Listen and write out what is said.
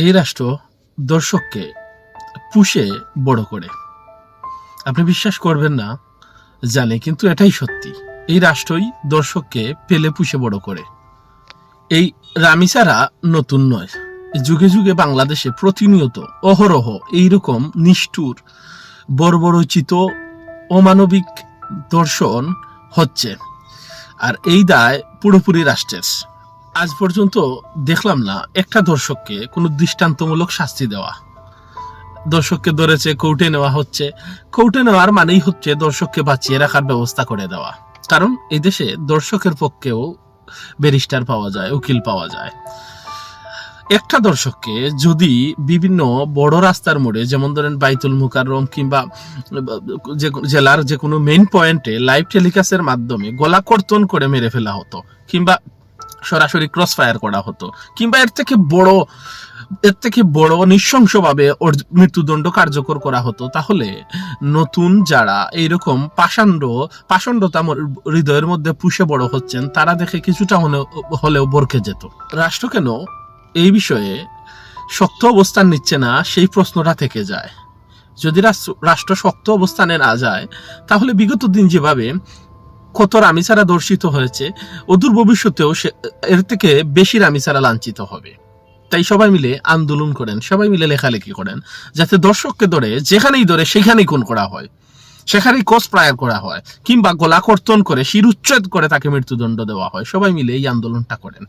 এই রাষ্ট্র দর্শককে পুষে বড় করে। আপনি বিশ্বাস করবেন না জানে, কিন্তু এটাই সত্যি। এই রাষ্ট্রই দর্শককে পেলে পুষে বড় করে। এই রামিসারা নতুন নয়। যুগে যুগে বাংলাদেশে প্রতিনিয়ত অহরহ এইরকম নিষ্ঠুর বর্বরোচিত অমানবিক দর্শন হচ্ছে, আর এই দায় পুরোপুরি রাষ্ট্রের। আজ পর্যন্ত দেখলাম না একটা দর্শককে কোনো দৃষ্টান্তমূলক শাস্তি দেওয়া। দর্শককে ধরেছে, কোর্টে নেওয়া হচ্ছে। কোর্টে নেওয়ার মানেই হচ্ছে দর্শককে বাঁচিয়ে রাখার ব্যবস্থা করে দেওয়া। কারণ এই দেশে দর্শকের পক্ষেও ব্যারিস্টার পাওয়া যায়, উকিল পাওয়া যায়। একটা দর্শককে যদি বিভিন্ন বড় রাস্তার মোড়ে, যেমন ধরেন বাইতুল মুকাররম কিংবা জেলার যে কোনো মেইন পয়েন্টে লাইভ টেলিকাস্টের মাধ্যমে গলা কর্তন করে মেরে ফেলা হতো, কিংবা সরাসরি ক্রস ফায়ার করা হতো, কিংবা এর থেকে বড় নৃশংসভাবে ওর মৃত্যুদণ্ড কার্যকর করা হতো, তাহলে নতুন যারা এইরকম পাষণ্ডতা হৃদয়ের মধ্যে পুষে বড় হচ্ছেন, তারা দেখে কিছুটা হলেও বরকে যেত। রাষ্ট্র কেন এই বিষয়ে শক্ত অবস্থান নিচ্ছে না, সেই প্রশ্নটা থেকে যায়। যদি রাষ্ট্র শক্ত অবস্থানে না যায়, তাহলে বিগত দিন যেভাবে কত রামিসারা দর্শিত হয়েছে, অদূর ভবিষ্যতেও এর থেকে বেশি রামিসারা লাঞ্ছিত হবে। তাই সবাই মিলে আন্দোলন করেন, সবাই মিলে লেখালেখি করেন, যাতে দর্শককে ধরে যেখানেই ধরে সেখানেই খুন করা হয়, সেখানেই ক্রস ফায়ার করা হয়, কিংবা গলা কর্তন করে শিরুচ্ছেদ করে তাকে মৃত্যুদণ্ড দেওয়া হয়। সবাই মিলে এই আন্দোলনটা করেন।